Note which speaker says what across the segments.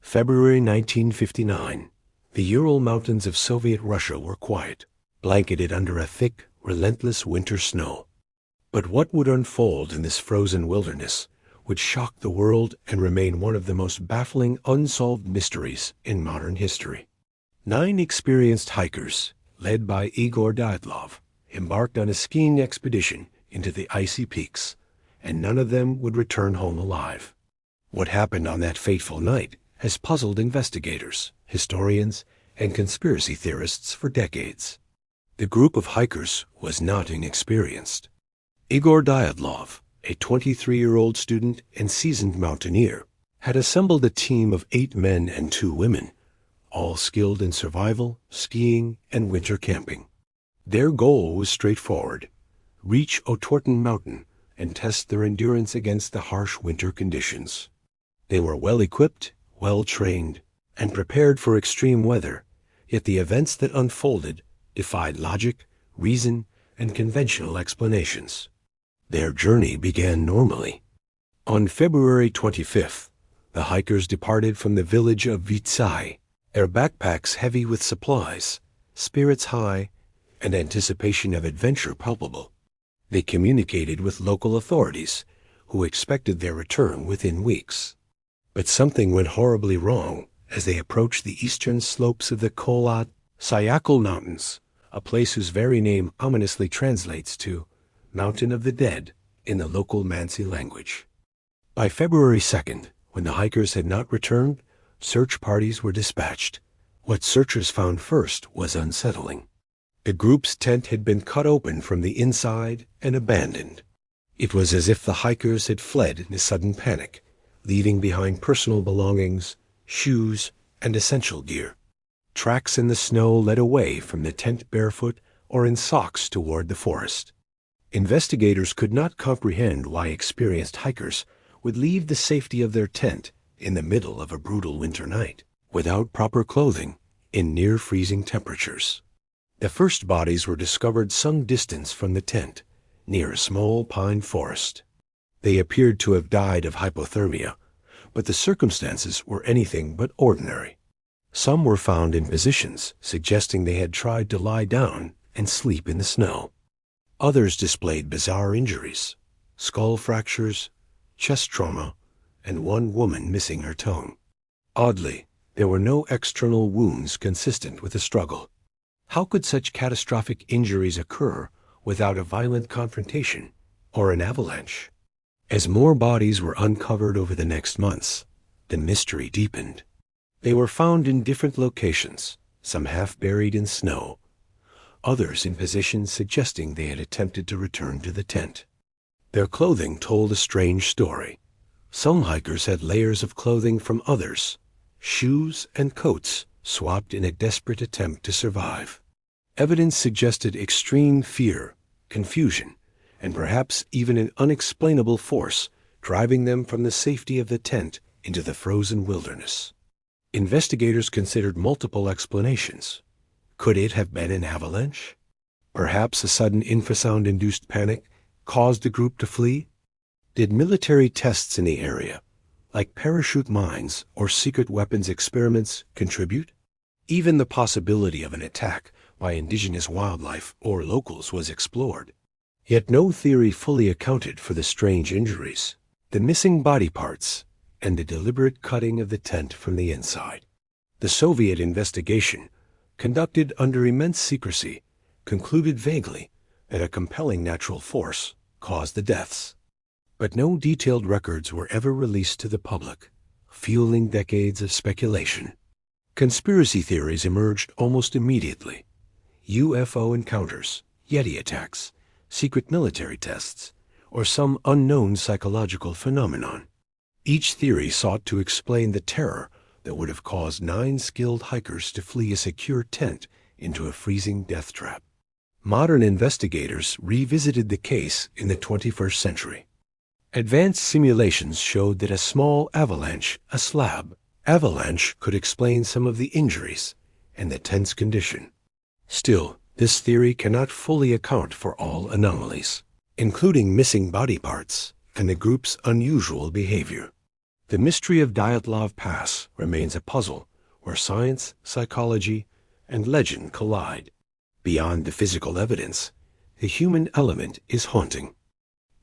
Speaker 1: February 1959. The Ural Mountains of Soviet Russia were quiet, blanketed under a thick, relentless winter snow. But what would unfold in this frozen wilderness would shock the world and remain one of the most baffling unsolved mysteries in modern history. 9 experienced hikers, led by Igor Dyatlov, embarked on a skiing expedition into the icy peaks, and none of them would return home alive. What happened on that fateful night has puzzled investigators, historians, and conspiracy theorists for decades. The group of hikers was not inexperienced. Igor Dyatlov, a 23-year-old student and seasoned mountaineer, had assembled a team of 8 men and 2 women, all skilled in survival, skiing, and winter camping. Their goal was straightforward: reach Otorten Mountain and test their endurance against the harsh winter conditions. They were well-equipped, well-trained, and prepared for extreme weather, yet the events that unfolded defied logic, reason, and conventional explanations. Their journey began normally. On February 25th, the hikers departed from the village of Vitsai, their backpacks heavy with supplies, spirits high, and anticipation of adventure palpable. They communicated with local authorities, who expected their return within weeks. But something went horribly wrong as they approached the eastern slopes of the Kolat Sayakal Mountains, a place whose very name ominously translates to Mountain of the Dead in the local Mansi language. By February 2nd, when the hikers had not returned, search parties were dispatched. What searchers found first was unsettling. The group's tent had been cut open from the inside and abandoned. It was as if the hikers had fled in a sudden panic, leaving behind personal belongings, shoes, and essential gear. Tracks in the snow led away from the tent barefoot or in socks toward the forest. Investigators could not comprehend why experienced hikers would leave the safety of their tent in the middle of a brutal winter night, without proper clothing, in near-freezing temperatures. The first bodies were discovered some distance from the tent, near a small pine forest. They appeared to have died of hypothermia, but the circumstances were anything but ordinary. Some were found in positions suggesting they had tried to lie down and sleep in the snow. Others displayed bizarre injuries: skull fractures, chest trauma, and one woman missing her tongue. Oddly, there were no external wounds consistent with the struggle. How could such catastrophic injuries occur without a violent confrontation or an avalanche? As more bodies were uncovered over the next months, the mystery deepened. They were found in different locations, some half buried in snow, others in positions suggesting they had attempted to return to the tent. Their clothing told a strange story. Some hikers had layers of clothing from others, shoes and coats swapped in a desperate attempt to survive. Evidence suggested extreme fear, confusion, and perhaps even an unexplainable force driving them from the safety of the tent into the frozen wilderness. Investigators considered multiple explanations. Could it have been an avalanche? Perhaps a sudden infrasound-induced panic caused the group to flee? Did military tests in the area, like parachute mines or secret weapons experiments, contribute? Even the possibility of an attack by indigenous wildlife or locals was explored. Yet no theory fully accounted for the strange injuries, the missing body parts, and the deliberate cutting of the tent from the inside. The Soviet investigation, conducted under immense secrecy, concluded vaguely that a compelling natural force caused the deaths. But no detailed records were ever released to the public, fueling decades of speculation. Conspiracy theories emerged almost immediately: UFO encounters, Yeti attacks, secret military tests, or some unknown psychological phenomenon. Each theory sought to explain the terror that would have caused 9 skilled hikers to flee a secure tent into a freezing death trap. Modern investigators revisited the case in the 21st century. Advanced simulations showed that a small avalanche, a slab avalanche, could explain some of the injuries and the tent's condition. Still, this theory cannot fully account for all anomalies, including missing body parts and the group's unusual behavior. The mystery of Dyatlov Pass remains a puzzle where science, psychology, and legend collide. Beyond the physical evidence, the human element is haunting.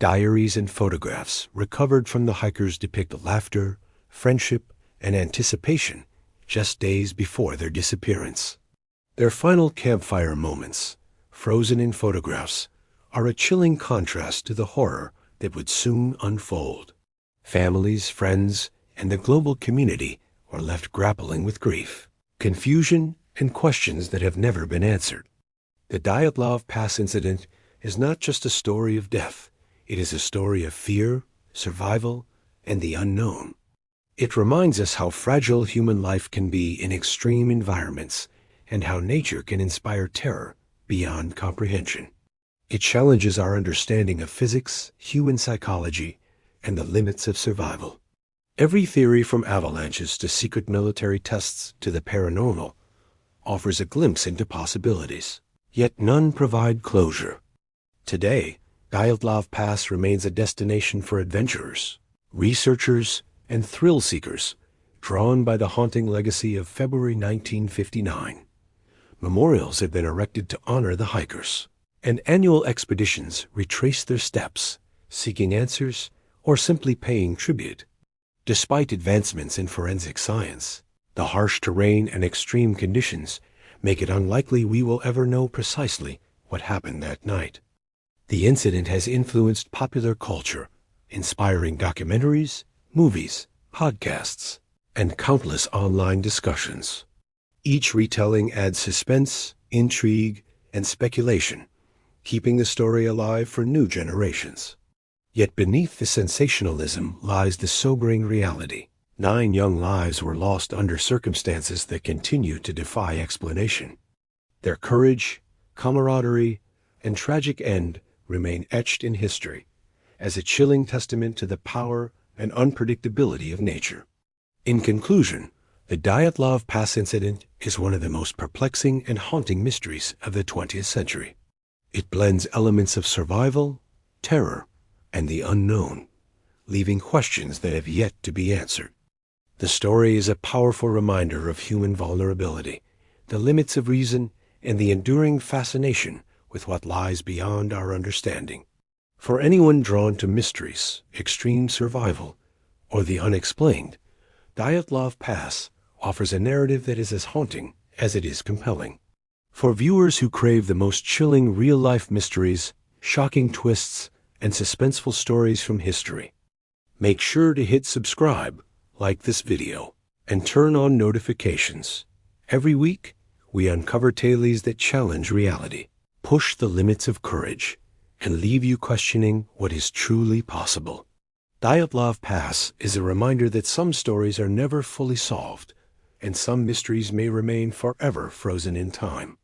Speaker 1: Diaries and photographs recovered from the hikers depict laughter, friendship, and anticipation just days before their disappearance. Their final campfire moments, frozen in photographs, are a chilling contrast to the horror that would soon unfold. Families, friends, and the global community are left grappling with grief, confusion, and questions that have never been answered. The Dyatlov Pass incident is not just a story of death. It is a story of fear, survival, and the unknown. It reminds us how fragile human life can be in extreme environments and how nature can inspire terror beyond comprehension. It challenges our understanding of physics, human psychology, and the limits of survival. Every theory from avalanches to secret military tests to the paranormal offers a glimpse into possibilities, yet none provide closure. Today, Dyatlov Pass remains a destination for adventurers, researchers, and thrill seekers drawn by the haunting legacy of February 1959. Memorials have been erected to honor the hikers, and annual expeditions retrace their steps, seeking answers or simply paying tribute. Despite advancements in forensic science, the harsh terrain and extreme conditions make it unlikely we will ever know precisely what happened that night. The incident has influenced popular culture, inspiring documentaries, movies, podcasts, and countless online discussions. Each retelling adds suspense, intrigue, and speculation, keeping the story alive for new generations. Yet beneath the sensationalism lies the sobering reality. 9 young lives were lost under circumstances that continue to defy explanation. Their courage, camaraderie, and tragic end remain etched in history as a chilling testament to the power and unpredictability of nature. In conclusion, the Dyatlov Pass incident is one of the most perplexing and haunting mysteries of the 20th century. It blends elements of survival, terror, and the unknown, leaving questions that have yet to be answered. The story is a powerful reminder of human vulnerability, the limits of reason, and the enduring fascination with what lies beyond our understanding. For anyone drawn to mysteries, extreme survival, or the unexplained, Dyatlov Pass offers a narrative that is as haunting as it is compelling. For viewers who crave the most chilling real-life mysteries, shocking twists, and suspenseful stories from history, make sure to hit subscribe, like this video, and turn on notifications. Every week, we uncover tales that challenge reality, push the limits of courage, and leave you questioning what is truly possible. Dyatlov Pass is a reminder that some stories are never fully solved, and some mysteries may remain forever frozen in time.